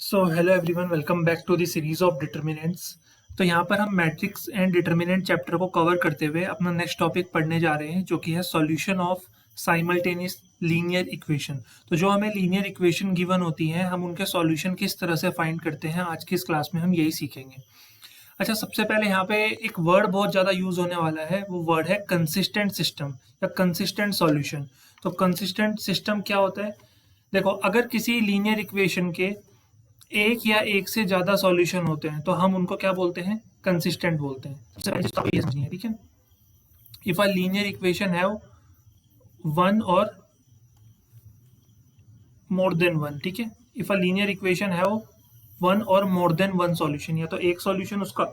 So hello everyone, welcome back to the series of determinants. तो यहाँ पर हम मैट्रिक्स एंड डिटर्मिनेंट चैप्टर को कवर करते हुए अपना नेक्स्ट टॉपिक पढ़ने जा रहे हैं, जो कि है solution of simultaneous linear equation. तो जो हमें लीनियर इक्वेशन गिवन होती हैं, हम उनके सॉल्यूशन किस तरह से फाइंड करते हैं, आज की इस क्लास में हम यही सीखेंगे। अच्छा, सबसे पहले यहाँ पे एक वर्ड बहुत ज़्यादा यूज होने वाला है, वो वर्ड है कंसिस्टेंट सिस्टम या कंसिस्टेंट सॉल्यूशन। तो कंसिस्टेंट सिस्टम क्या होता है? देखो, अगर किसी लीनियर इक्वेशन के एक या एक से ज्यादा सॉल्यूशन होते हैं तो हम उनको क्या बोलते हैं? कंसिस्टेंट बोलते हैं। सबसे पहले इसको ये समझिए, ठीक है। If a linear equation have one और मोर देन वन, ठीक है। If a linear equation have one और मोर देन वन सॉल्यूशन, या तो एक सॉल्यूशन उसका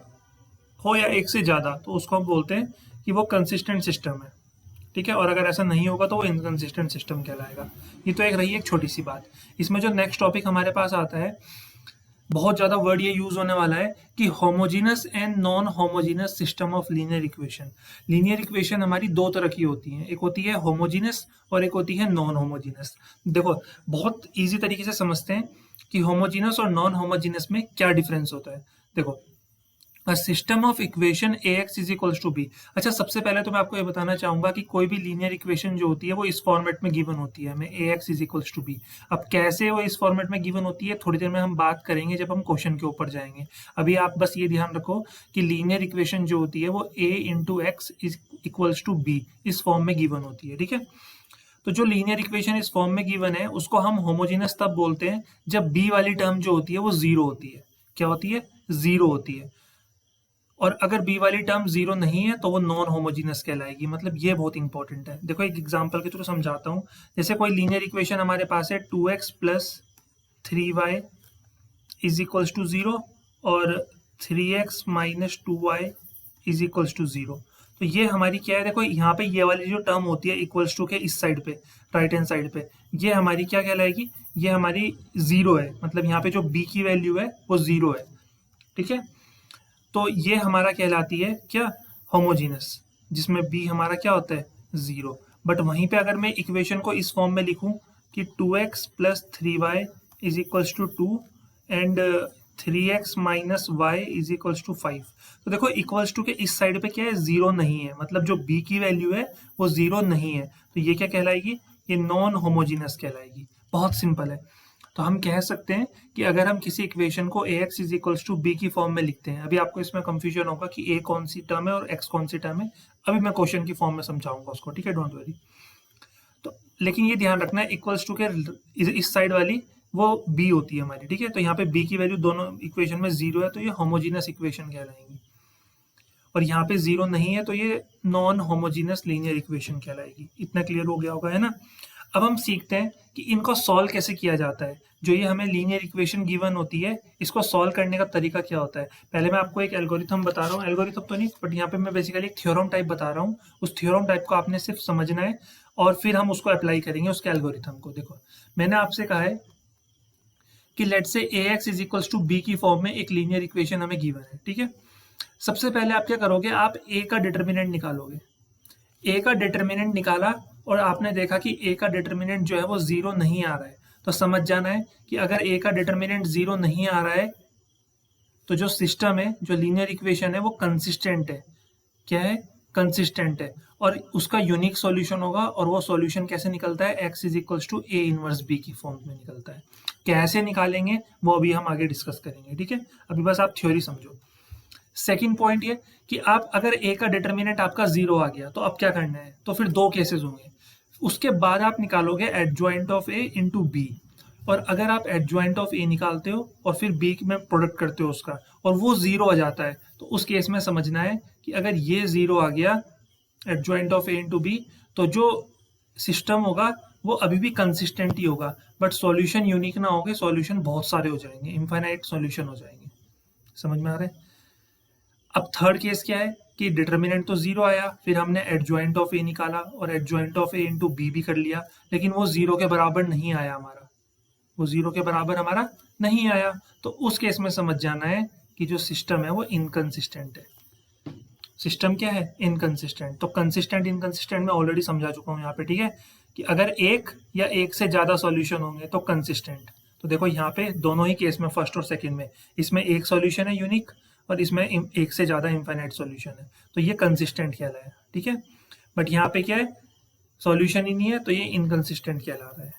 हो या एक से ज्यादा, तो उसको हम बोलते हैं कि वो कंसिस्टेंट सिस्टम है, ठीक है। और अगर ऐसा नहीं होगा तो वो इनकंसिस्टेंट सिस्टम कहलाएगा। ये तो एक रही एक छोटी सी बात। इसमें जो नेक्स्ट टॉपिक हमारे पास आता है, बहुत ज्यादा वर्ड ये यूज होने वाला है कि homogeneous and non homogeneous system of linear equation. Linear equation हमारी दो तरह की होती है, एक होती है होमोजीनस और एक होती है नॉन होमोजीनस। देखो, बहुत इजी तरीके से समझते हैं कि होमोजीनस और नॉन होमोजीनस में क्या डिफरेंस होता है। देखो, system of equation A X is equals to B. अच्छा, सबसे पहले तो मैं आपको ये बताना चाहूंगा कि कोई भी लीनियर इक्वेशन जो होती है वो इस फॉर्मेट में गिवन होती है, हमें A X is equals to B. अब कैसे वो इस फॉर्मेट में गिवन होती है, थोड़ी देर में हम बात करेंगे जब हम क्वेश्चन के ऊपर जाएंगे। अभी आप बस ये ध्यान रखो कि लीनियर इक्वेशन जो होती है वो A into X is equals to B इस फॉर्म में गिवन होती है, ठीक है। तो जो लीनियर इक्वेशन इस फॉर्म में गिवन है उसको हम होमोजीनस तब बोलते हैं जब बी वाली टर्म जो होती है वो जीरो होती है। क्या होती है? जीरो होती है। और अगर बी वाली टर्म जीरो नहीं है तो वो नॉन होमोजीनस कहलाएगी। मतलब ये बहुत इंपॉर्टेंट है। देखो, एक एग्जांपल के थ्रू समझाता हूँ। जैसे कोई लीनियर इक्वेशन हमारे पास है 2x plus 3y is equals to zero और 3x minus 2y is equals to zero. तो ये हमारी क्या है? देखो, यहाँ पे ये वाली जो टर्म होती है इक्वल्स टू के इस साइड पे, राइट हैंड साइड पे, ये हमारी क्या कहलाएगी? ये हमारी जीरो है। मतलब यहाँ पे जो b की वैल्यू है वो जीरो है, ठीक है। तो ये हमारा कहलाती है क्या? होमोजीनस, जिसमें बी हमारा क्या होता है? जीरो। बट वहीं पे अगर मैं इक्वेशन को इस फॉर्म में लिखूं कि 2x plus 3y is equals to 2 and 3x minus Y is equals to 5, तो देखो इक्वल्स टू के इस साइड पे क्या है? जीरो नहीं है। मतलब जो b की वैल्यू है वो जीरो नहीं है, तो ये क्या कहलाएगी? ये नॉन होमोजीनस कहलाएगी। बहुत सिंपल है। तो हम कह सकते हैं कि अगर हम किसी इक्वेशन को A X is equals to B की फॉर्म में लिखते हैं, अभी आपको इसमें कंफ्यूजन होगा कि ए कौन सी टर्म है और एक्स कौन सी टर्म है, अभी मैं क्वेश्चन की फॉर्म में समझाऊंगा उसको, ठीक है, डोंट वरी। तो लेकिन ये ध्यान रखना है, इक्वल्स टू के इस साइड वाली वो बी होती है हमारी, ठीक है। तो यहाँ पे बी की वैल्यू दोनों इक्वेशन में जीरो है, तो ये होमोजीनस इक्वेशन कहलाएंगी। और यहाँ पे जीरो नहीं है तो ये नॉन होमोजीनस लीनियर इक्वेशन कहलाएगी। इतना क्लियर हो गया होगा, है ना। अब हम सीखते हैं कि इनको सॉल्व कैसे किया जाता है। जो ये हमें लीनियर इक्वेशन गिवन होती है, इसको सॉल्व करने का तरीका क्या होता है? पहले मैं आपको एक एल्गोरिथम बता रहा हूँ, एल्गोरिथम तो नहीं बट यहाँ पे मैं बेसिकली एक थ्योरम टाइप बता रहा हूँ। उस थ्योरम टाइप को आपने सिर्फ समझना है और फिर हम उसको अप्लाई करेंगे उसके एल्गोरिथम को। देखो, मैंने आपसे कहा है कि let say A X is equals to B की फॉर्म में एक लीनियर इक्वेशन हमें गिवन है, ठीक है। सबसे पहले आप क्या करोगे? आप ए का डिटर्मिनेंट निकालोगे। ए का डिटर्मिनेंट निकाला और आपने देखा कि ए का डिटर्मिनेंट जो है वो जीरो नहीं आ रहा है, तो समझ जाना है कि अगर ए का डिटर्मिनेंट जीरो नहीं आ रहा है तो जो सिस्टम है, जो लीनियर इक्वेशन है, वो कंसिस्टेंट है। क्या है? कंसिस्टेंट है। और उसका यूनिक सॉल्यूशन होगा, और वो सॉल्यूशन कैसे निकलता है? X is equals to A inverse B की फॉर्म में निकलता है। कैसे निकालेंगे वो अभी हम आगे डिस्कस करेंगे, ठीक है। अभी बस आप थ्योरी समझो। सेकंड पॉइंट ये कि आप अगर ए का डिटर्मिनेंट आपका जीरो आ गया तो अब क्या करना है? तो फिर दो केसेस होंगे। उसके बाद आप निकालोगे adjoint of A into B, और अगर आप एडजॉइंट ऑफ ए निकालते हो और फिर बी में प्रोडक्ट करते हो उसका, और वो जीरो आ जाता है, तो उस केस में समझना है कि अगर ये जीरो आ गया, adjoint of A into B, तो जो सिस्टम होगा वो अभी भी कंसिस्टेंट ही होगा, बट सॉल्यूशन यूनिक ना होगे, सॉल्यूशन बहुत सारे हो जाएंगे, इनफाइनाइट सॉल्यूशन हो जाएंगे। समझ में आ रहा है? अब थर्ड केस क्या है कि डिटर्मिनेंट तो जीरो आया, फिर हमने एडजॉइंट ऑफ ए निकाला और adjoint of A into B भी कर लिया, लेकिन वो जीरो के बराबर नहीं आया हमारा, वो जीरो के बराबर हमारा नहीं आया। तो उस केस में समझ जाना है कि जो सिस्टम है वो इनकंसिस्टेंट है। सिस्टम क्या है? इनकंसिस्टेंट। तो कंसिस्टेंट इनकंसिस्टेंट मैं ऑलरेडी समझा चुका हूँ यहाँ पे, ठीक है, कि अगर एक या एक से ज्यादा सॉल्यूशन होंगे तो कंसिस्टेंट, तो देखो यहाँ पे दोनों ही केस में, फर्स्ट और सेकंड में, इसमें एक सॉल्यूशन है यूनिक और इसमें एक से ज़्यादा इनफाइनाइट सॉल्यूशन है, तो ये कंसिस्टेंट कहलाया, ठीक है। बट यहाँ पे क्या है, सॉल्यूशन ही नहीं है, तो ये इनकंसिस्टेंट कहला रहा है।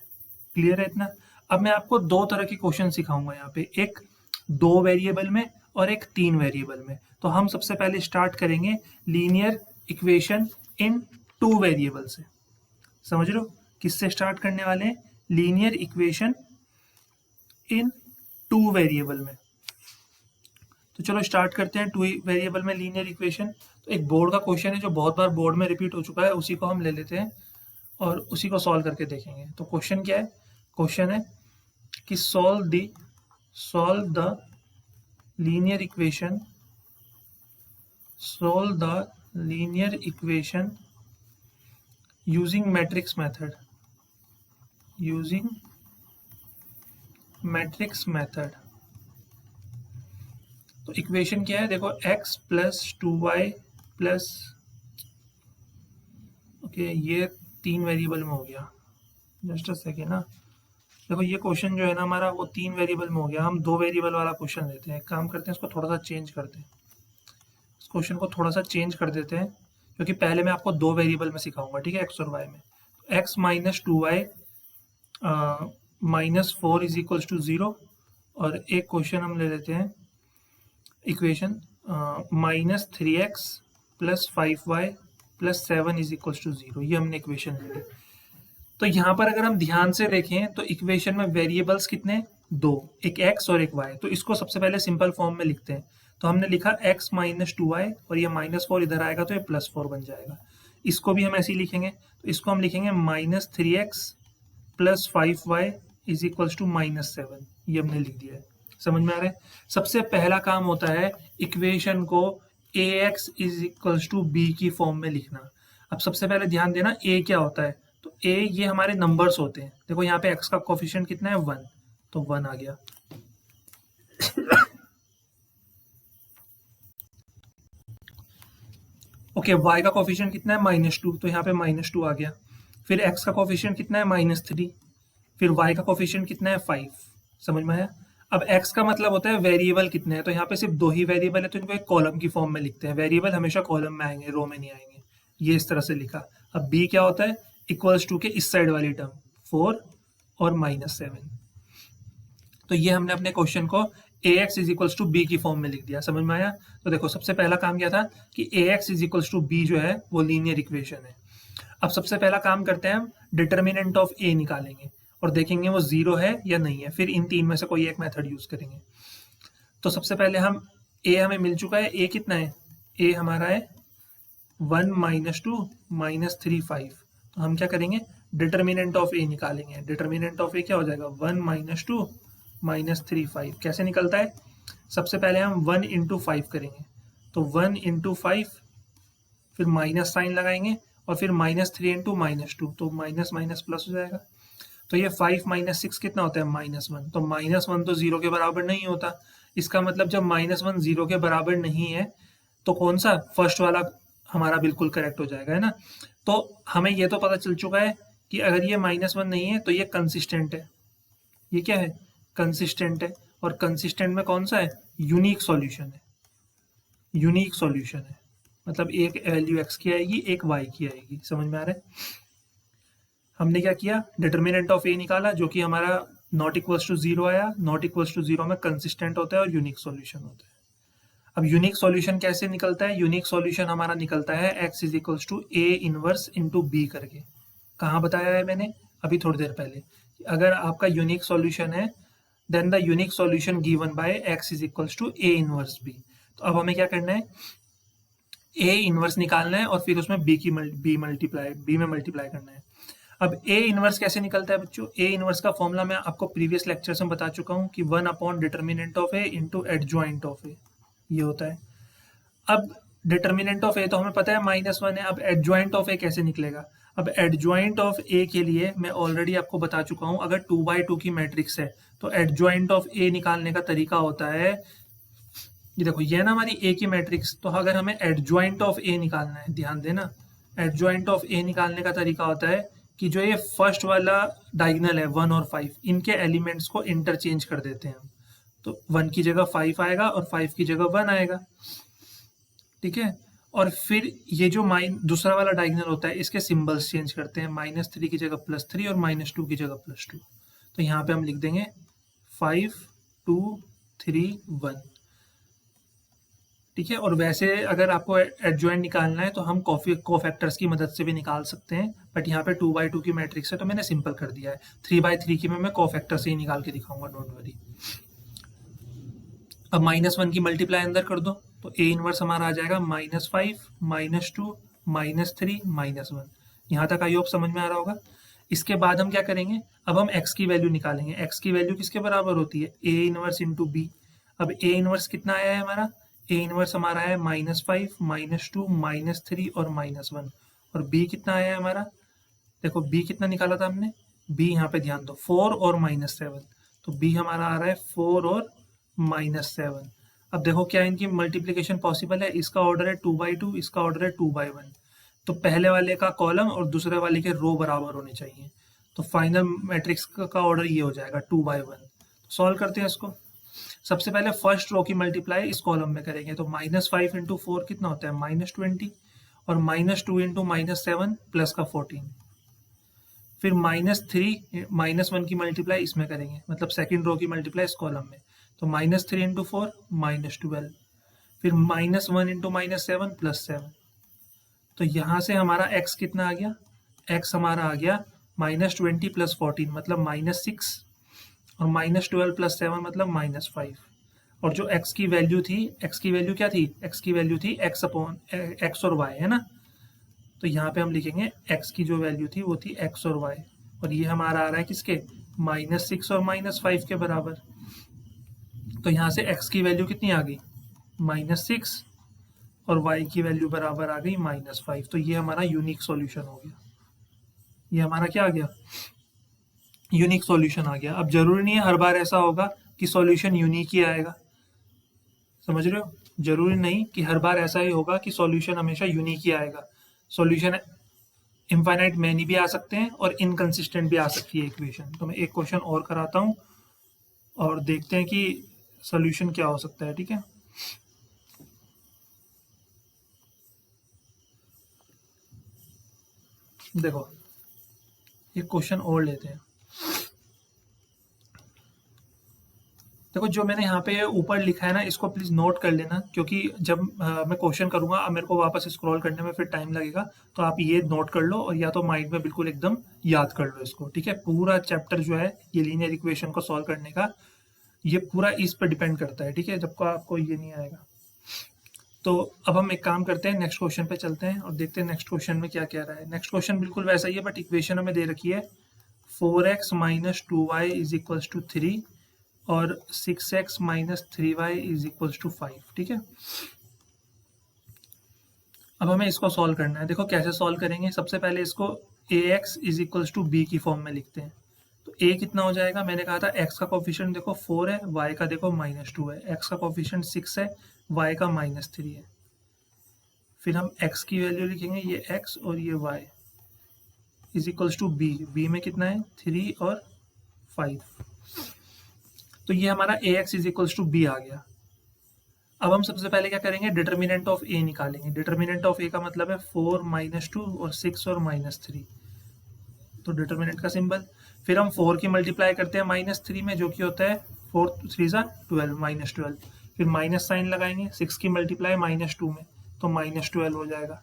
क्लियर है इतना? अब मैं आपको दो तरह के क्वेश्चन सिखाऊंगा यहाँ पे, एक 2 वेरिएबल में और एक 3 वेरिएबल में। तो हम सबसे पहले स्टार्ट करेंगे लीनियर इक्वेशन इन 2 वेरिएबल से। समझ लो किससे स्टार्ट करने वाले हैं? लीनियर इक्वेशन इन 2 वेरिएबल में। तो चलो स्टार्ट करते हैं 2 वेरिएबल में लीनियर इक्वेशन। तो एक बोर्ड का क्वेश्चन है जो बहुत बार बोर्ड में रिपीट हो चुका है, उसी को हम ले लेते हैं और उसी को सॉल्व करके देखेंगे। तो क्वेश्चन क्या है? क्वेश्चन है कि solve the linear equation using matrix method तो इक्वेशन क्या है? देखो x plus 2y plus, okay ये 3 वेरिएबल में हो गया, जस्ट अ सेकेंड ना। देखो ये क्वेश्चन जो है ना हमारा, वो 3 वेरिएबल में हो गया। हम 2 वेरिएबल वाला क्वेश्चन लेते हैं। एक काम करते हैं, इसको थोड़ा सा चेंज करते हैं, इस क्वेश्चन को थोड़ा सा चेंज कर देते हैं, क्योंकि पहले मैं आपको 2 वेरिएबल में सिखाऊंगा, ठीक है, x और y में। x minus 2y minus 4 is equals to 0, और एक क्वेश्चन हम ले लेते हैं equation minus 3x plus 5y plus 7 is equals to 0। ये हमने इक्वेशन ले ली। तो यहाँ पर अगर हम ध्यान से देखें तो इक्वेशन में वेरिएबल्स कितने? 2, एक x और एक y। तो इसको सबसे पहले सिंपल फॉर्म में लिखते हैं। तो हमने लिखा x माइनस 2y और ये माइनस 4 इधर आएगा तो ये प्लस 4 बन जाएगा। इसको भी हम ऐसे ही लिखेंगे, तो इसको हम लिखेंगे minus 3x plus 5y is equals to minus 7। ये हमने लिख दिया है। समझ में आ रहा है? सबसे पहला काम होता है इक्वेशन को ax is equals to b की फॉर्म में लिखना। अब सबसे पहले ध्यान देना a क्या होता है। तो a ये हमारे नंबर्स होते हैं। देखो यहाँ पे x का कोफिशिएंट कितना है? 1, तो 1 आ गया। ओके, y का कोफिशिएंट कितना है? -2, तो यहाँ पे -2 आ गया। फिर x का कोफिशिएंट कितना है? -3। फिर y का कोफिशिएंट कितना है? 5। समझ में आया? अब x का मतलब होता है वेरिएबल कितने हैं। तो यहाँ पे सिर्फ 2 ही वेरिएबल है, तो इनको एक कॉलम की फॉर्म में लिखते हैं। वेरिएबल हमेशा कॉलम में आएंगे, रो में नहीं आएंगे। ये इस तरह से लिखा। अब b क्या होता है? इक्वल्स टू के इस साइड वाली टर्म 4 और -7। तो ये हमने अपने क्वेश्चन को ax is equals to B की फॉर्म में लिख दिया। समझ में आया? तो देखो सबसे पहला काम क्या था कि ax is equals to B जो है वो लीनियर इक्वेशन है। अब सबसे पहला काम करते हैं, हम डिटर्मिनेंट ऑफ a निकालेंगे और देखेंगे वो 0 है या नहीं है। फिर इन 3 में से कोई एक मेथड यूज करेंगे। तो सबसे पहले हम a हमें मिल चुका है। a कितना है? a हमारा है 1 माइनस 2 माइनस 3 5। तो हम क्या करेंगे? डिटर्मिनेंट ऑफ a निकालेंगे। डिटर्मिनेंट ऑफ a क्या हो जाएगा? 1 माइनस 2 माइनस 3 5। कैसे निकलता है? सबसे पहले हम 1 इंटू 5 करेंगे। तो 1 इंटू 5, फिर माइनस साइन लगाएंगे और फिर -3 इंटू -2, तो माइनस माइनस प्लस हो जाएगा। तो ये 5 माइनस 6 कितना होता है? -1। तो -1 तो 0 के बराबर नहीं होता। इसका मतलब जब -1 0 के बराबर नहीं है तो कौन सा? फर्स्ट वाला हमारा बिल्कुल करेक्ट हो जाएगा, है ना। तो हमें ये तो पता चल चुका है कि अगर ये -1 नहीं है तो ये कंसिस्टेंट है। ये क्या है? कंसिस्टेंट है। और कंसिस्टेंट में कौन सा है? यूनिक सॉल्यूशन है। यूनिक सॉल्यूशन है मतलब एक वैल्यू x की आएगी, एक y की आएगी। समझ में आ रहा है? हमने क्या किया? डिटर्मिनेंट ऑफ a निकाला, जो कि हमारा नॉट इक्वल्स टू 0 आया। नॉट इक्वल्स टू 0 में कंसिस्टेंट होता है और यूनिक सॉल्यूशन होता है। अब यूनिक सॉल्यूशन कैसे निकलता है? यूनिक सॉल्यूशन हमारा निकलता है x is equals to a inverse into b करके। कहाँ बताया है मैंने? अभी थोड़ी देर पहले। अगर आपका यूनिक सॉल्यूशन है then the unique solution given by x is equals to a inverse b। तो अब हमें क्या करना है? a इनवर्स निकालना है और फिर उसमें b में मल्टीप्लाई करना है। अब a इनवर्स कैसे निकलता है बच्चों? a इनवर्स का फॉर्मूला मैं आपको प्रीवियस लेक्चर्स में बता चुका हूँ कि 1 upon determinant of a into adjoint of a, ये होता है। अब डिटर्मिनेंट ऑफ a तो हमें पता है -1 है। अब एडजॉइंट ऑफ a कैसे निकलेगा? अब एडजॉइंट ऑफ a के लिए मैं ऑलरेडी आपको बता चुका हूँ, अगर 2x2 की मैट्रिक्स है तो एडजॉइंट ऑफ a निकालने का तरीका होता है, ये देखो ये ना हमारी a की मैट्रिक्स। तो अगर हमें एडजॉइंट ऑफ a निकालना है, ध्यान देना, एडजॉइंट ऑफ a निकालने का तरीका होता है कि जो ये फर्स्ट वाला डायगोनल है 1 और 5, इनके एलिमेंट्स को इंटरचेंज कर देते हैं हम। तो 1 की जगह 5 आएगा और 5 की जगह 1 आएगा, ठीक है। और फिर ये जो दूसरा वाला डायगोनल होता है, इसके सिंबल्स चेंज करते हैं, -3 की जगह +3 और -2 की जगह +2। तो यहाँ पे हम लिख देंगे 5 2 3 1, ठीक है। और वैसे अगर आपको एडजॉइंट निकालना है तो हम कोफैक्टर्स की मदद से भी निकाल सकते हैं, बट यहाँ पे 2x2 की मैट्रिक्स है तो मैंने सिंपल कर दिया है। 3x3 की मैं कोफैक्टर से ही निकाल के दिखाऊंगा, डोंट वरी। अब -1 की मल्टीप्लाई अंदर कर दो, तो ए इनवर्स हमारा आ जाएगा -5 -2 -3 -1। यहाँ तक आई होप समझ में आ रहा होगा। इसके बाद हम क्या करेंगे, अब हम x की वैल्यू निकालेंगे। x की वैल्यू किसके बराबर होती है, ए इनवर्स इंटू बी। अब ए इनवर्स कितना आया है हमारा, ए इनवर्स हमारा है -5 -2 -3 और -1। और बी कितना आया है हमारा, देखो बी कितना निकाला था हमने, बी यहाँ पे ध्यान दो 4 और -7। तो बी हमारा आ रहा है 4 और -7। अब देखो क्या इनकी मल्टीप्लिकेशन पॉसिबल है, इसका ऑर्डर है 2x2, इसका ऑर्डर है 2x1। तो पहले वाले का कॉलम और दूसरे वाले के रो बराबर होने चाहिए। तो फाइनल मैट्रिक्स का ऑर्डर ये हो जाएगा 2x1। तो सॉल्व करते हैं इसको। सबसे पहले फर्स्ट रो की मल्टीप्लाई इस कॉलम में करेंगे, तो -5 इंटू 4 कितना होता है -20, और -2 इंटू -7 प्लस का 14। फिर -3 -1 की मल्टीप्लाई इसमें करेंगे, मतलब सेकंड रो की मल्टीप्लाई इस कॉलम में, तो -3 इंटू 4 -12। फिर -1 इंटू -7 +7। तो यहाँ से हमारा x कितना आ गया, x हमारा आ गया -20 + 14 मतलब -6, और -12 + 7 मतलब -5। और जो x की वैल्यू थी, x की वैल्यू क्या थी, x की वैल्यू थी x और y, है ना। तो यहाँ पे हम लिखेंगे x की जो वैल्यू थी वो थी x और y, और ये हमारा आ रहा है किसके, -6 और -5 के बराबर। तो यहाँ से x की वैल्यू कितनी आ गई, -6, और y की वैल्यू बराबर आ गई -5। तो ये हमारा यूनिक सॉल्यूशन हो गया। ये हमारा क्या आ गया, यूनिक सॉल्यूशन आ गया। अब जरूरी नहीं है हर बार ऐसा होगा कि सॉल्यूशन यूनिक ही आएगा, समझ रहे हो। जरूरी नहीं कि हर बार ऐसा ही होगा कि सॉल्यूशन हमेशा यूनिक ही आएगा। सॉल्यूशन इनफाइनाइट मैनी भी आ सकते हैं और इनकंसिस्टेंट भी आ सकती है इक्वेशन। तो मैं एक क्वेश्चन और कराता हूँ और देखते हैं कि सॉल्यूशन क्या हो सकता है, ठीक है। देखो एक क्वेश्चन और लेते हैं। देखो जो मैंने यहाँ पे ऊपर लिखा है ना, इसको प्लीज नोट कर लेना, क्योंकि जब मैं क्वेश्चन करूंगा अब मेरे को वापस स्क्रॉल करने में फिर टाइम लगेगा। तो आप ये नोट कर लो और या तो माइंड में बिल्कुल एकदम याद कर लो इसको, ठीक है। पूरा चैप्टर जो है ये लीनियर इक्वेशन को सॉल्व करने का, ये पूरा इस पर डिपेंड करता है, ठीक है। जब को आपको ये नहीं आएगा तो अब हम एक काम करते हैं, नेक्स्ट क्वेश्चन पे चलते हैं और देखते हैं नेक्स्ट क्वेश्चन में क्या कह रहा है। नेक्स्ट क्वेश्चन बिल्कुल वैसा ही है, बट इक्वेशन हमें दे रखी है 4x - 2y = 3 और 6x - 3y = 5, ठीक है। अब हमें इसको सॉल्व करना है। देखो कैसे सॉल्व करेंगे, सबसे पहले इसको ax = b की फॉर्म में लिखते हैं। तो a कितना हो जाएगा, मैंने कहा था x का कोफिशिएंट देखो 4 है, y का देखो -2 है, x का कोफिशिएंट 6 है, y का -3 है। फिर हम x की वैल्यू लिखेंगे, ये x और ये y = b। b में कितना है 3 और 5। तो ये हमारा ax = b आ गया। अब हम सबसे पहले क्या करेंगे, डिटर्मिनेंट ऑफ a निकालेंगे। डिटर्मिनेंट ऑफ a का मतलब है 4 -2 और 6 और -3। तो डिटर्मिनेंट का सिंबल, फिर हम 4 की मल्टीप्लाई करते हैं -3 में, जो कि होता है 4 3 12 -12। फिर माइनस साइन लगाएंगे, 6 की मल्टीप्लाई -2 में, तो -12 हो जाएगा।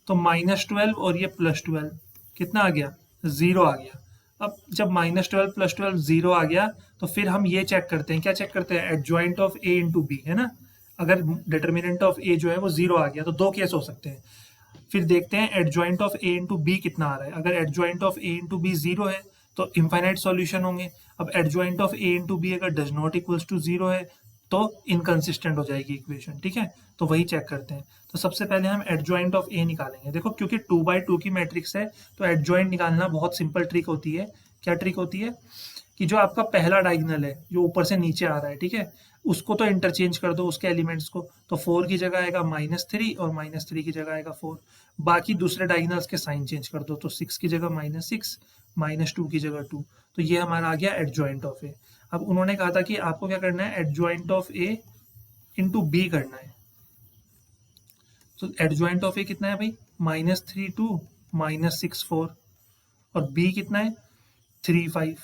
तो -12 और ये +12 कितना आ गया, 0 आ गया। अब जब -12 + 12 0 आ गया, तो फिर हम ये चेक करते हैं, क्या चेक करते हैं, adjoint of a into B, है ना। अगर डिटर्मिनेंट ऑफ a जो है वो 0 आ गया तो दो केस हो सकते हैं। फिर देखते हैं adjoint of a into B कितना आ रहा है। अगर adjoint of a into B 0 है तो इनफाइनाइट सॉल्यूशन होंगे। अब adjoint of a into B अगर डज नॉट इक्वल्स टू 0 है तो इनकंसिस्टेंट हो जाएगी इक्वेशन, ठीक है। तो वही चेक करते हैं। तो सबसे पहले हम एडजॉइंट ऑफ a निकालेंगे। देखो क्योंकि 2x2 की मैट्रिक्स है तो एडजॉइंट निकालना बहुत सिंपल ट्रिक होती है। क्या ट्रिक होती है कि जो आपका पहला डायगोनल है जो ऊपर से नीचे आ रहा है, ठीक है, उसको तो इंटरचेंज कर दो उसके एलिमेंट्स को, तो 4 की जगह आएगा -3 और -3 की जगह आएगा 4। बाकी दूसरे डायगोनल्स के साइन चेंज कर दो, तो 6 की जगह -6, -2 की जगह 2। तो ये हमारा आ गया एडजॉइंट ऑफ ए। अब उन्होंने कहा था कि आपको क्या करना है, adjoint of A into B करना है। तो एडजॉइंट ऑफ ए कितना है भाई, -3 2, -6 4, और बी कितना है 3 5।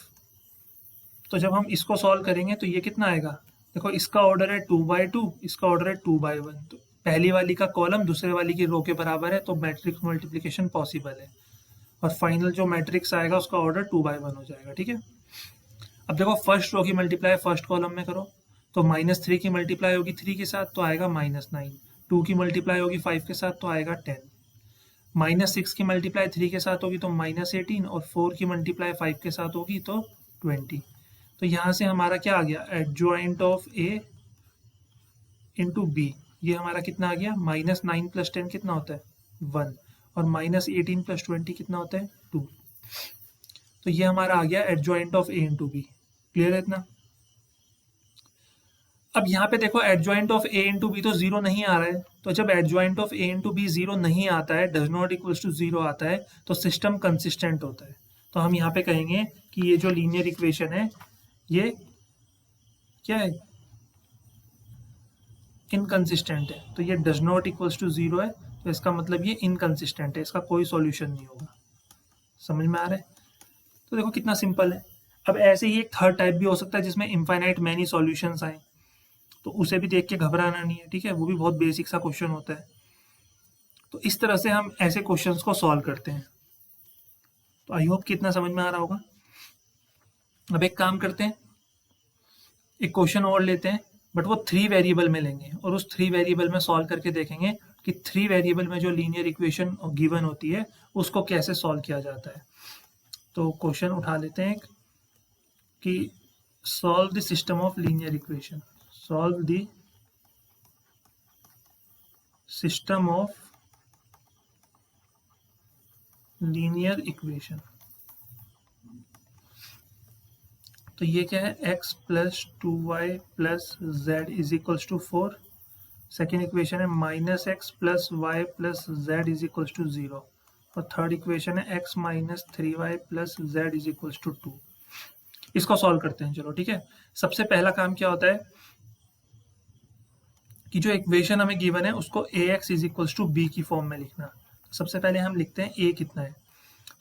तो जब हम इसको सॉल्व करेंगे तो ये कितना आएगा, देखो इसका ऑर्डर है 2/2, इसका ऑर्डर है 2/1, तो पहली वाली का कॉलम दूसरे वाली की रो के बराबर है, तो मैट्रिक्स मल्टीप्लिकेशन पॉसिबल है, और फाइनल जो मैट्रिक्स आएगा उसका ऑर्डर 2/1 हो जाएगा, ठीक है। अब देखो फर्स्ट रो की मल्टीप्लाई फर्स्ट कॉलम में करो, तो -3 की मल्टीप्लाई होगी 3 के साथ तो आएगा -9, 2 की मल्टीप्लाई होगी 5 के साथ तो आएगा 10, -6 की मल्टीप्लाई 3 के साथ होगी तो -18, और 4 की मल्टीप्लाई 5 के साथ होगी तो 20। तो यहाँ से हमारा क्या आ गया, adjoint of A into B, ये हमारा कितना आ गया, -9 + 10 कितना होता है 1, और -18 + 20 कितना होता है 2। तो ये हमारा आ गया adjoint of A into B. Clear है इतना। अब यहाँ पे देखो adjoint of A into B तो जीरो नहीं आ रहा है, तो जब adjoint of A into B zero नहीं आता है, does not equals to zero आता है, तो सिस्टम कंसिस्टेंट होता है। तो हम यहाँ पे कहेंगे कि ये जो लीनियर इक्वेशन है ये क्या है, इनकंसिस्टेंट है। तो ये does not equals to zero है, तो इसका मतलब ये इनकंसिस्टेंट है, इसका कोई सॉल्यूशन नहीं होगा। समझ में आ रहा है। तो देखो कितना सिंपल है। अब ऐसे ही एक थर्ड टाइप भी हो सकता है जिसमें इनफाइनाइट मैनी सॉल्यूशंस आए, तो उसे भी देख के घबराना नहीं है, ठीक है, वो भी बहुत बेसिक सा क्वेश्चन होता है। तो इस तरह से हम ऐसे क्वेश्चंस को सॉल्व करते हैं। तो आई होप कि इतना समझ में आ रहा होगा। अब एक काम करते हैं, एक क्वेश्चन और लेते हैं, बट वो 3 वेरिएबल में लेंगे और उस 3 वेरिएबल में सॉल्व करके देखेंगे कि 3 वेरिएबल में जो लीनियर इक्वेशन गिवन होती है उसको कैसे सॉल्व किया जाता है। तो क्वेश्चन उठा लेते हैं कि solve the system of linear equation, solve the system of linear equation. तो ये क्या है, x + 2y + z = 4। Second equation है -x + y + z = 0, और थर्ड इक्वेशन है x - 3y + z = 2। इसको सॉल्व करते हैं, चलो ठीक है। सबसे पहला काम क्या होता है कि जो इक्वेशन हमें गिवन है उसको ax = b की फॉर्म में लिखना। सबसे पहले हम लिखते हैं a कितना है,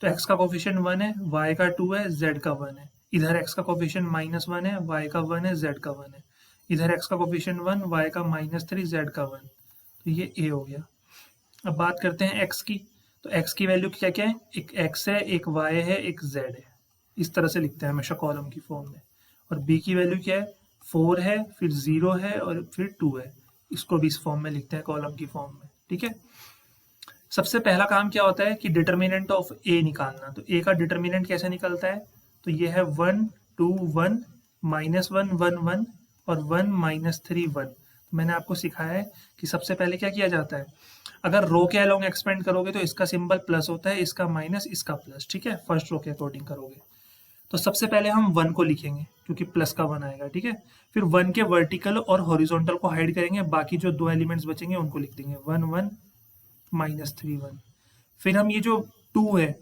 तो x का कोफिशिएंट 1 है, y का 2 है, z का 1 है। इधर x का कोफिशिएंट -1 है, y का 1 है, z का 1 है। इधर x का कोफिशिएंट 1, y का -3, z का 1। तो ये a हो गया। अब बात करते हैं x की, तो x की वैल्यू क्या क्या है, एक x है, एक y है, एक z है। इस तरह से लिखते हैं हमेशा कॉलम की फॉर्म में। और b की वैल्यू क्या है, 4 है, फिर 0 है और फिर 2 है। इसको भी इस फॉर्म में लिखते हैं कॉलम की फॉर्म में, ठीक है। सबसे पहला काम क्या होता है कि डिटर्मिनेंट ऑफ ए निकालना। तो ए का डिटर्मिनेंट कैसे निकलता है, तो ये है 1 2 1 -1 1 1 और 1 -3 1। तो मैंने आपको सिखाया है कि सबसे पहले क्या किया जाता है, अगर रो के अलोंग एक्सपेंड करोगे तो इसका सिंबल प्लस होता है, इसका माइनस, इसका प्लस, ठीक है, फर्स्ट रो के अकॉर्डिंग करोगे। तो सबसे पहले हम 1 को लिखेंगे क्योंकि प्लस का 1 आएगा, ठीक है। फिर 1 के वर्टिकल और हॉरिजॉन्टल को हाइड करेंगे, बाकी जो 2 एलिमेंट्स बचेंगे उनको लिख देंगे 1 1 -3 1। फिर हम ये जो 2 है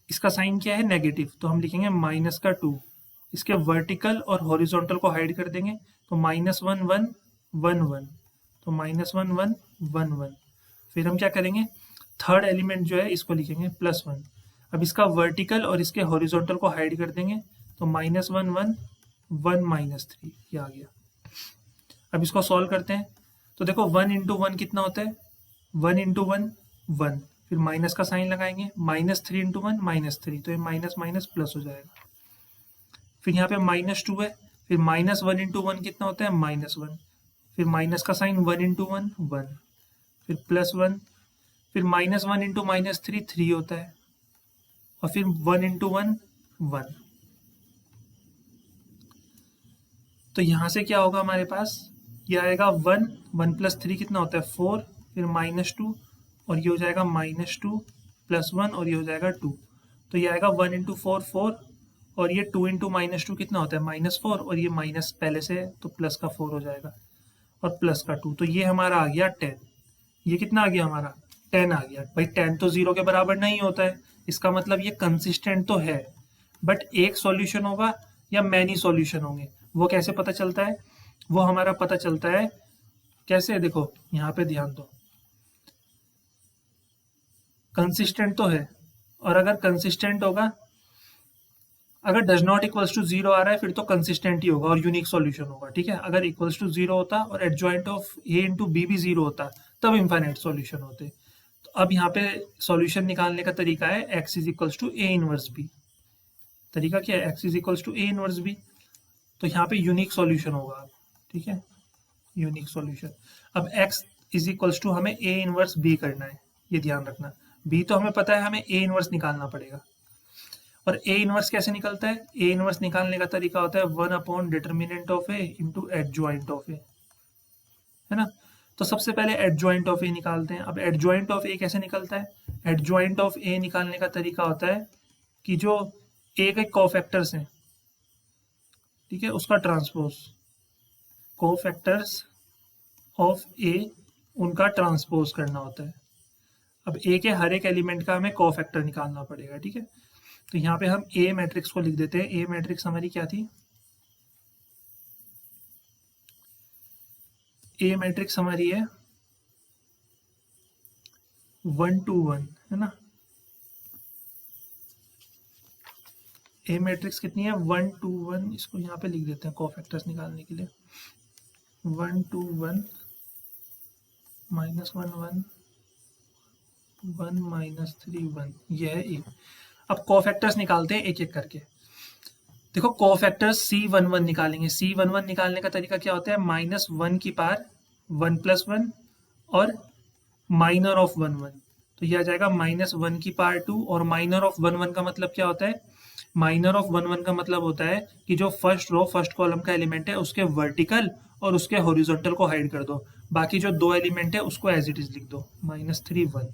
इसका साइन क्या है, नेगेटिव, तो हम लिखेंगे -2। इसके वर्टिकल और हॉरिजॉन्टल को हाइड कर देंगे, तो -1 1 1 1, तो -1 1 1 1। फिर हम क्या करेंगे, थर्ड एलिमेंट जो है इसको लिखेंगे +1। अब इसका वर्टिकल और इसके हॉरिजॉन्टल को हाइड कर देंगे, तो -1 1 1 -3, ये आ गया। अब इसको सॉल्व करते हैं, तो देखो 1 × 1 कितना होता है, 1 × 1 1, फिर माइनस का साइन लगाएंगे, -3 × 1 -3, तो ये माइनस माइनस प्लस हो जाएगा। फिर यहाँ पे -2 है, फिर -1 × 1 कितना होता है, -1, फिर माइनस का साइन 1 × 1 1, फिर +1, फिर -1 × -3 3 होता है, और फिर 1 × 1 1। तो यहाँ से क्या होगा हमारे पास, ये आएगा 1 1 + 3 कितना होता है 4, फिर -2, और ये हो जाएगा -2 +1, और ये हो जाएगा 2। तो ये आएगा 1 × 4 4, और ये 2 इंटू माइनस टू कितना होता है -4, और ये माइनस पहले से है तो प्लस का 4 हो जाएगा और प्लस का 2, तो ये हमारा आ गया 10। ये कितना आ गया हमारा 10 आ गया। भाई 10 तो 0 के बराबर नहीं होता है, इसका मतलब ये कंसिस्टेंट तो है, बट एक सॉल्यूशन होगा या मैनी सॉल्यूशन होंगे, वो कैसे पता चलता है? वो हमारा पता चलता है कैसे, देखो यहाँ पे ध्यान दो, कंसिस्टेंट तो है, और अगर कंसिस्टेंट होगा, अगर डज नॉट इक्वल्स टू 0 आ रहा है फिर तो कंसिस्टेंट ही होगा और यूनिक सॉल्यूशन होगा, ठीक है। अगर इक्वल्स टू 0 होता और adjoint of A into B भी 0 होता तब इनफाइनाइट सॉल्यूशन होते। तो अब यहाँ पे सॉल्यूशन निकालने का तरीका है X is equals to A inverse B. तरीका क्या है? X is equals to A inverse B, तो यहाँ पे यूनिक सॉल्यूशन होगा, ठीक है, यूनिक सॉल्यूशन। अब एक्स इज इक्वल्स टू हमें ए इनवर्स बी करना है, ये ध्यान रखना। बी तो हमें पता है, हमें ए इनवर्स निकालना पड़ेगा। और ए इनवर्स कैसे निकलता है? ए इनवर्स निकालने का तरीका होता है 1 upon determinant of A into adjoint of A, है ना। तो सबसे पहले एडजॉइंट ऑफ ए निकालते हैं। अब एडजॉइंट ऑफ ए कैसे निकलता है? एडजॉइंट ऑफ ए निकालने का तरीका होता है कि जो ए के कोफैक्टर्स हैं, ठीक है, उसका ट्रांसपोज, कोफैक्टर्स ऑफ ए उनका ट्रांसपोज करना होता है। अब ए के हर एक एलिमेंट का हमें कोफैक्टर निकालना पड़ेगा, ठीक है। तो यहाँ पे हम ए मैट्रिक्स को लिख देते हैं। ए मैट्रिक्स हमारी क्या थी? ए मैट्रिक्स हमारी है 1 2 1, है ना। ए मैट्रिक्स कितनी है? 1 2 1। इसको यहाँ पे लिख देते हैं कोफैक्टर्स निकालने के लिए। 1 2 1 -1 1 1 -3 1, यह है ए। अब कोफैक्टर्स निकालते हैं एक एक करके। देखो कोफैक्टर्स C11 निकालेंगे। C11 निकालने का तरीका क्या होता है? -1 की पावर 1 + 1 और माइनर ऑफ 1 1, तो ये आ जाएगा -1 की पावर 2। और माइनर ऑफ 1 1 का मतलब क्या होता है? माइनर ऑफ 1 1 का मतलब होता है कि जो फर्स्ट रो फर्स्ट कॉलम का एलिमेंट है उसके वर्टिकल और उसके हॉरिजॉन्टल को हाइड कर दो, बाकी जो दो एलिमेंट है उसको एज इट इज लिख दो। -3 1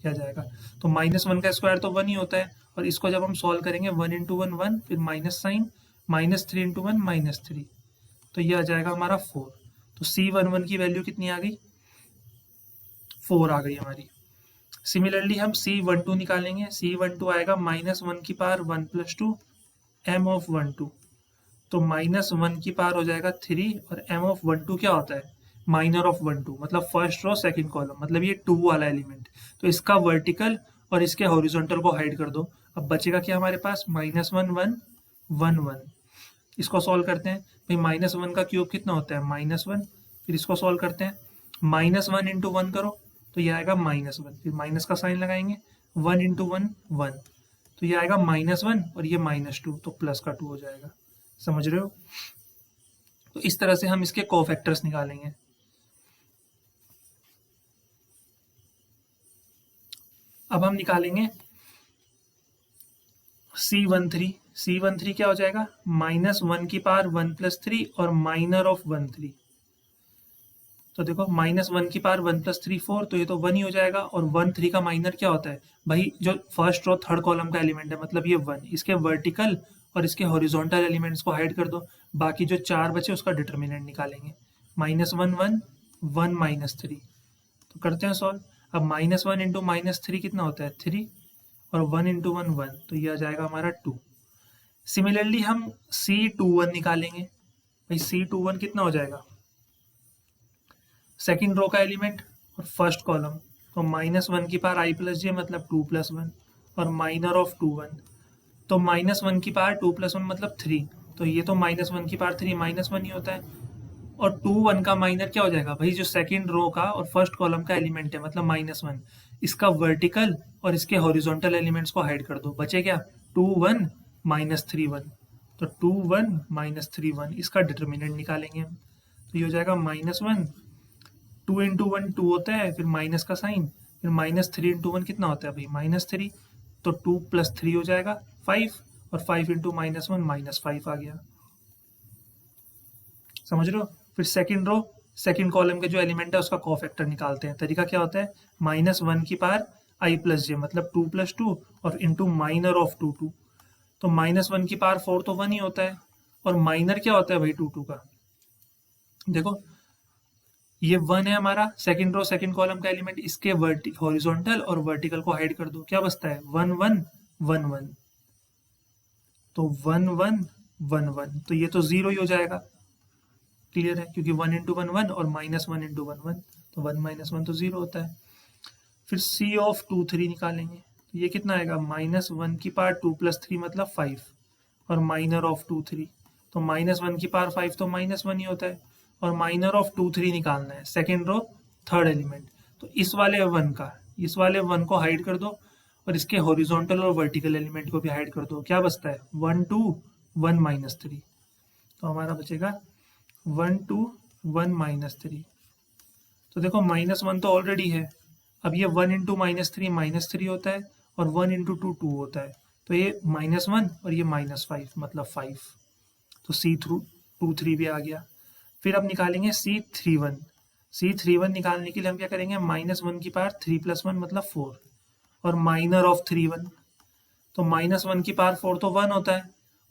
क्या जाएगा? तो -1 का स्क्वायर तो 1 ही होता है, और इसको जब हम सॉल्व करेंगे 1 × 1 1, फिर माइनस साइन, -3 × 1 -3, तो ये आ जाएगा हमारा 4। तो C11 की वैल्यू कितनी आ गई? 4 आ गई हमारी। सिमिलरली हम C12 निकालेंगे। C12 आएगा -1 की पावर 1 + 2 m ऑफ 1 2, तो -1 की पावर हो जाएगा 3, और m ऑफ 1 2 क्या होता है? माइनर ऑफ 1 2, मतलब फर्स्ट रो सेकंड कॉलम, मतलब ये 2 वाला एलिमेंट। तो इसका वर्टिकल और इसके हॉरिजॉन्टल को हाइड कर दो। अब बचेगा क्या हमारे पास? -1 1 1 1। इसको सॉल्व करते हैं। भाई -1 का क्यूब कितना होता है? -1। फिर इसको सॉल्व करते हैं, -1 × 1 करो तो ये आएगा -1, फिर माइनस का साइन लगाएंगे, 1 × 1 1, तो ये आएगा -1 और ये -2, तो प्लस का 2 हो जाएगा। समझ रहे हो? तो इस तरह से हम इसके कोफैक्टर्स निकालेंगे। अब हम निकालेंगे C13। C13 क्या हो जाएगा? -1 की पावर 1 + 3 और माइनर ऑफ 1 3। तो देखो -1 की पावर 1 + 3 4, तो ये तो 1 ही हो जाएगा। और 1 3 का माइनर क्या होता है? भाई जो फर्स्ट रो थर्ड कॉलम का एलिमेंट है, मतलब ये 1, इसके वर्टिकल और इसके हॉरिजॉन्टल एलिमेंट्स को हाइड कर दो, बाकी जो 4 बचे उसका डिटर्मिनेंट निकालेंगे। -1 1 1 -3, तो करते हैं सॉल्व। अब -1 × -3 कितना होता है? 3, और 1 × 1 1, तो ये आ जाएगा हमारा 2। सिमिलरली हम C21 निकालेंगे। भाई C21 कितना हो जाएगा? सेकेंड रो का एलिमेंट और फर्स्ट कॉलम, तो -1 की पावर i + j मतलब 2 + 1, और माइनर ऑफ 2 1, तो -1 की पावर 2 + 1 मतलब 3, तो ये तो -1 की पावर 3 -1 ही होता है। और 2 1 का माइनर क्या हो जाएगा? भाई जो सेकंड रो का और फर्स्ट कॉलम का एलिमेंट है, मतलब -1, इसका वर्टिकल और इसके हॉरिजॉन्टल एलिमेंट्स को हाइड कर दो, बचे क्या? 2 1 -3 1, तो 2 1 -3 1, इसका डिटर्मिनेंट निकालेंगे हम। तो ये हो जाएगा -1, 2 × 1 2 होता है, फिर माइनस का साइन, फिर -3 × 1 कितना होता है भाई? -3, तो 2 + 3 हो जाएगा 5, और 5 × -1 -5 आ गया। समझ रहे हो? फिर सेकंड रो सेकंड कॉलम के जो एलिमेंट है उसका कोफैक्टर निकालते हैं। तरीका क्या होता है? -1 की पावर i + j मतलब 2 + 2 और इंटू माइनर ऑफ 2 2, तो -1 की पावर 4 तो 1 ही होता है, और माइनर क्या होता है भाई 2 का। देखो ये 1 है हमारा सेकंड रो सेकंड कॉलम का एलिमेंट, इसके हॉरिजॉन्टल और वर्टिकल को हाइड कर दो, क्या बचता है 1 1 1 1, तो 1 1 1 1, तो ये तो जीरो ही हो जाएगा। क्लियर है, क्योंकि 1 इंटू 1 1 और -1 इंटू 1 1, तो 1 -1 तो जीरो होता है। फिर C ऑफ 2 3 निकालेंगे, तो ये कितना आएगा -1 की पावर 2 + 3 मतलब 5, और माइनर ऑफ 2 3, तो -1 की पावर 5 तो -1 ही होता है, और माइनर ऑफ 2 3 निकालना है सेकेंड रो थर्ड एलिमेंट, तो इस वाले 1 को हाइड कर दो, और इसके हॉरिजॉन्टल और वर्टिकल एलिमेंट को भी हाइड कर दो, क्या बचता है 1 2 1 -3, तो हमारा बचेगा 1 2 1 -3। तो देखो -1 तो ऑलरेडी है, अब ये 1 इंटू -3 होता है, और 1 इंटू 2 2 होता है, तो ये -1 और ये -5 मतलब 5, तो C23 भी आ गया। फिर अब निकालेंगे C31 निकालने के लिए हम क्या करेंगे, -1 की पावर 3 + 1 मतलब 4, और माइनर ऑफ 31, तो -1 की पावर 4 तो 1 होता है,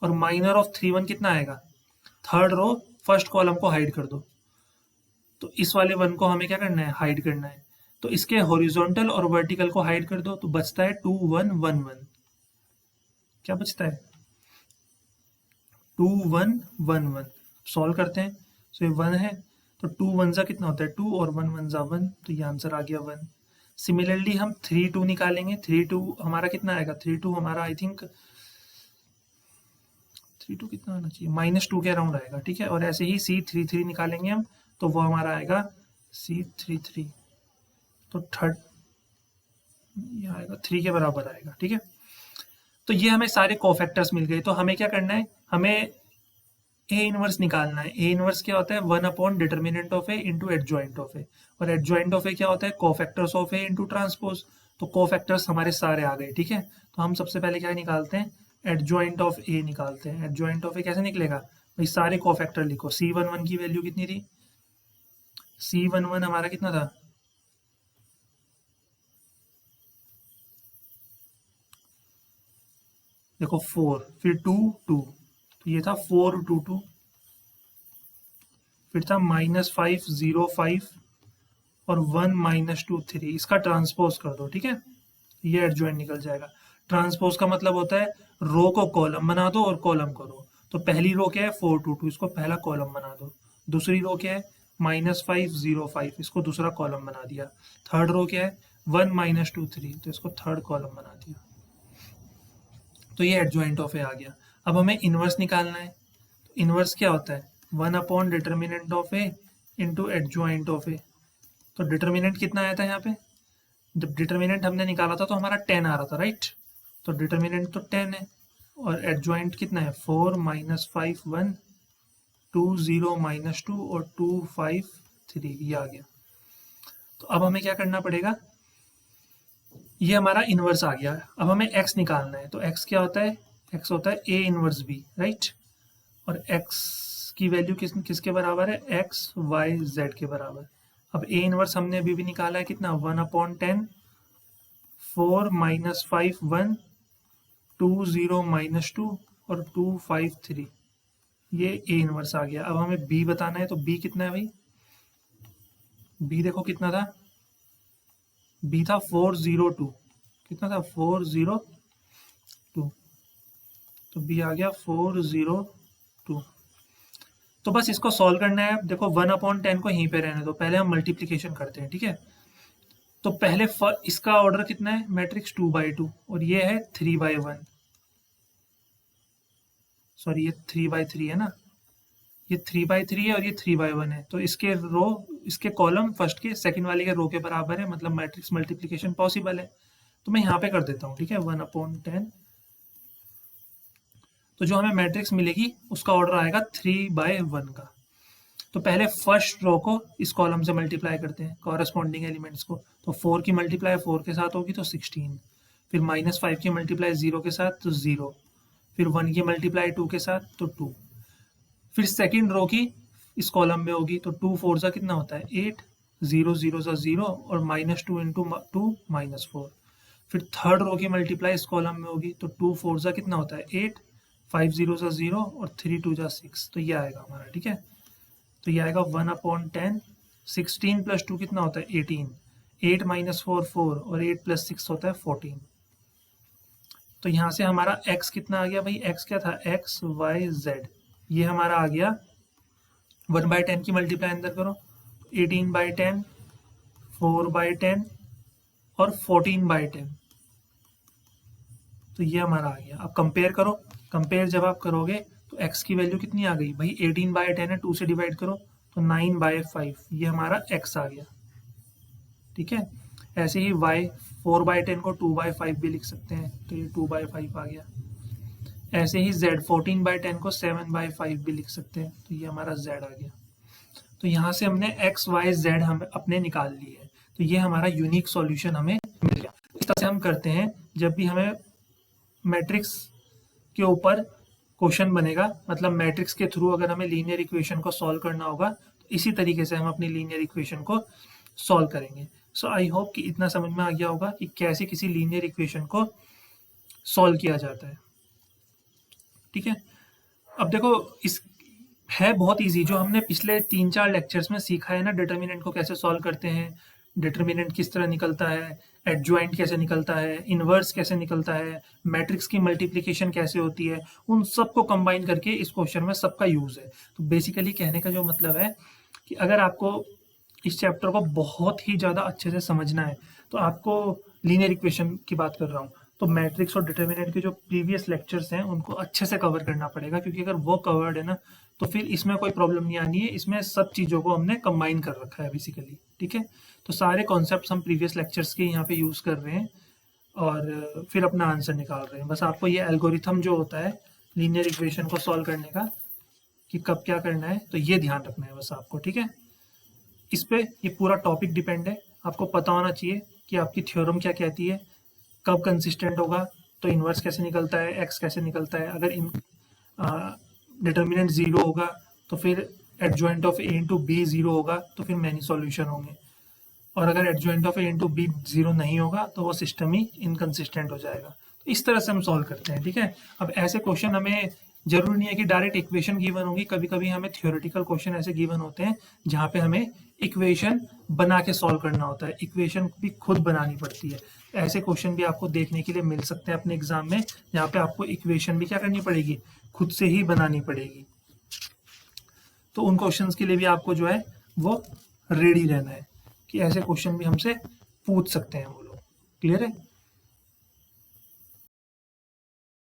और माइनर ऑफ 31 कितना आएगा, थर्ड रो फर्स्ट कॉलम को हाइड कर दो, तो इस वाले 1 को हमें क्या करना है, हाइड करना है, तो इसके हॉरिजॉन्टल और वर्टिकल को हाइड कर दो, तो बचता है 2 1 1 1, क्या बचता है 2 1 1 1, सॉल्व करते हैं, तो ये 1 है, तो 2 1 जा कितना होता है 2, और 1 1 जा 1, तो ये आंसर आ गया 1। सिमिलरली हम 3 2 निकालेंगे, 3 2 हमारा कितना आएगा, 3 2 हमारा आई थिंक 3 2 कितना आना चाहिए, -2 के अराउंड आएगा, ठीक है, और ऐसे ही C33 निकालेंगे हम, तो वो हमारा आएगा C33, तो थर्ड ये आएगा 3 के बराबर आएगा, ठीक है। तो ये हमें सारे कोफैक्टर्स मिल गए, तो हमें क्या करना है, हमें ए इनवर्स निकालना है। ए इनवर्स क्या होता है, 1 determinant of A into adjoint of A, और एडजॉइंट ऑफ ए क्या होता है, cofactors of A into transpose, तो कोफैक्टर्स हमारे सारे आ गए, ठीक है। तो हम सबसे पहले क्या निकालते हैं, एडजॉइंट ऑफ ए निकालते हैं। एडजॉइंट ऑफ ए कैसे निकलेगा भाई, सारे कोफैक्टर लिखो, C11 की वैल्यू कितनी थी, C11 हमारा कितना था, देखो 4, फिर 2 2, तो ये था 4 2 2, फिर था -5 0 5, और 1 -2 3, इसका ट्रांसपोज कर दो, ठीक है, ये एडजॉइंट निकल जाएगा। ट्रांसपोज का मतलब होता है रो को कॉलम बना दो और कॉलम करो, तो पहली रो क्या है 4 2 2, इसको पहला कॉलम बना दो, दूसरी रो क्या है -5 0 5, इसको दूसरा कॉलम बना दिया, थर्ड रो क्या है 1 -2 3, तो इसको थर्ड कॉलम बना दिया, तो ये एडजॉइंट ऑफ ए आ गया। अब हमें इनवर्स निकालना है, तो इनवर्स क्या होता है 1 determinant of A into adjoint of A, तो डिटर्मिनेंट कितना आया था यहाँ पे, जब डिटर्मिनेंट हमने निकाला था तो हमारा 10 आ रहा था, राइट, तो डिटर्मिनेंट तो 10 है, और एडजॉइंट कितना है 4 -5 1 2 0 -2 और 2 5 3, ये आ गया। तो अब हमें क्या करना पड़ेगा, ये हमारा इनवर्स आ गया, अब हमें x निकालना है, तो x क्या होता है, x होता है a इनवर्स b, राइट, और x की वैल्यू किसके बराबर है, x y z के बराबर। अब a इनवर्स हमने अभी भी निकाला है कितना, 1/10 4 -5 1 2 0 -2 और 2 5 3, ये a इनवर्स आ गया। अब हमें b बताना है, तो b कितना है भाई, b देखो कितना था, b था 402, कितना था 402, तो b आ गया 402। तो बस इसको सॉल्व करना है। देखो 1/10 को यहीं पे रहने दो, पहले हम मल्टीप्लिकेशन करते हैं, ठीक है। तो पहले इसका ऑर्डर कितना है, मैट्रिक्स 2/2, और ये है 3/1, सॉरी ये 3/3 है ना, ये 3/3 है और ये 3/1 है, तो इसके कॉलम फर्स्ट के सेकंड वाले के रो के बराबर है, मतलब मैट्रिक्स मल्टीप्लिकेशन पॉसिबल है। तो मैं यहाँ पे कर देता हूँ, ठीक है, 1/10, तो जो हमें मैट्रिक्स मिलेगी उसका ऑर्डर आएगा 3/1 का। तो पहले फर्स्ट रो को इस कॉलम से मल्टीप्लाई करते हैं, कॉरेस्पॉन्डिंग एलिमेंट्स को, तो 4 की मल्टीप्लाई 4 के साथ होगी तो 16, फिर -5 की मल्टीप्लाई 0 के साथ तो 0, फिर 1 की मल्टीप्लाई 2 के साथ तो 2, फिर सेकेंड रो की इस कॉलम में होगी, तो 2 4 सा कितना होता है 8, 0 0 सा 0, और -2 इंटू 2 -4, फिर थर्ड रो की मल्टीप्लाई इस कॉलम में होगी, तो 2 4 जा कितना होता है 8, 5 0 जा 0 और 3 2 जा 6, तो ये आएगा हमारा। ठीक है, तो ये आएगा 1/10। 16 + 2 कितना होता है 18, 8 - 4 4 और 8 + 6 होता है 14। तो यहाँ से हमारा x कितना आ गया भाई, x क्या था x y z, ये हमारा आ गया 1/10 की मल्टीप्लाई अंदर करो, 18/10, 4/10 और 14/10, तो ये हमारा आ गया। अब कंपेयर करो, कंपेयर जब आप करोगे तो x की वैल्यू कितनी आ गई भाई, 18/10 है, 2 से डिवाइड करो तो 9/5, ये हमारा x आ गया। ठीक है, ऐसे ही y 4/10 को 2/5 भी लिख सकते हैं, तो ये 2/5 आ गया। ऐसे ही z 14/10 को 7/5 भी लिख सकते हैं, तो ये हमारा z आ गया। तो यहाँ से हमने x y z हम अपने निकाल लिए हैं, तो ये हमारा यूनिक सॉल्यूशन हमें मिल गया। इस तरह से हम करते हैं जब भी हमें मैट्रिक्स के ऊपर क्वेश्चन बनेगा, मतलब मैट्रिक्स के थ्रू अगर हमें लीनियर इक्वेशन को सॉल्व करना होगा, तो इसी तरीके से हम अपनी लीनियर इक्वेशन को सॉल्व करेंगे। सो आई होप कि इतना समझ में आ गया होगा कि कैसे किसी लीनियर इक्वेशन को सॉल्व किया जाता है। ठीक है, अब देखो इस है बहुत इजी, जो हमने पिछले 3-4 लेक्चर्स में सीखा है ना, डिटर्मिनेंट को कैसे सॉल्व करते हैं, डिटर्मिनेंट किस तरह निकलता है, एडजॉइंट कैसे निकलता है, इनवर्स कैसे निकलता है, मैट्रिक्स की मल्टीप्लिकेशन कैसे होती है, उन सबको कंबाइन करके इस क्वेश्चन में सबका यूज है। तो बेसिकली कहने का जो मतलब है कि अगर आपको इस चैप्टर को बहुत ही ज़्यादा अच्छे से समझना है, तो आपको लीनियर इक्वेशन की बात कर रहा हूँ, तो मैट्रिक्स और डिटर्मिनेंट के जो प्रीवियस लेक्चर्स हैं उनको अच्छे से कवर करना पड़ेगा, क्योंकि अगर वो कवर्ड है ना तो फिर इसमें कोई प्रॉब्लम नहीं आनी है। इसमें सब चीज़ों को हमने कंबाइन कर रखा है बेसिकली। ठीक है, तो सारे कॉन्सेप्ट्स हम प्रीवियस लेक्चर्स के यहाँ पे यूज़ कर रहे हैं और फिर अपना आंसर निकाल रहे हैं। बस आपको ये एल्गोरिथम जो होता है लीनियर इक्वेशन को सॉल्व करने का, कि कब क्या करना है, तो ये ध्यान रखना है बस आपको। ठीक है, इस पे ये पूरा टॉपिक डिपेंड है, आपको पता होना चाहिए कि आपकी थ्योरम क्या कहती है, कब कंसिस्टेंट होगा, तो इन्वर्स कैसे निकलता है, एक्स कैसे निकलता है, अगर इन डिटर्मिनेंट जीरो होगा तो फिर adjoint of A into B zero होगा, तो फिर मैनी सॉल्यूशन होंगे, और अगर adjoint of A into B zero नहीं होगा तो वो सिस्टम ही इनकंसिस्टेंट हो जाएगा। तो इस तरह से हम सॉल्व करते हैं। ठीक है, अब ऐसे क्वेश्चन हमें जरूरी नहीं है कि डायरेक्ट इक्वेशन गिवन होगी, कभी कभी हमें थ्योरेटिकल क्वेश्चन ऐसे गिवन होते हैं जहाँ पे हमें इक्वेशन बना के सॉल्व करना होता है, इक्वेशन भी खुद बनानी पड़ती है। ऐसे क्वेश्चन भी आपको देखने के लिए मिल सकते हैं अपने एग्जाम में, जहाँ पे आपको इक्वेशन भी क्या करनी पड़ेगी, खुद से ही बनानी पड़ेगी। तो उन क्वेश्चंस के लिए भी आपको जो है वो रेडी रहना है कि ऐसे क्वेश्चन भी हमसे पूछ सकते हैं वो लोग। क्लियर है?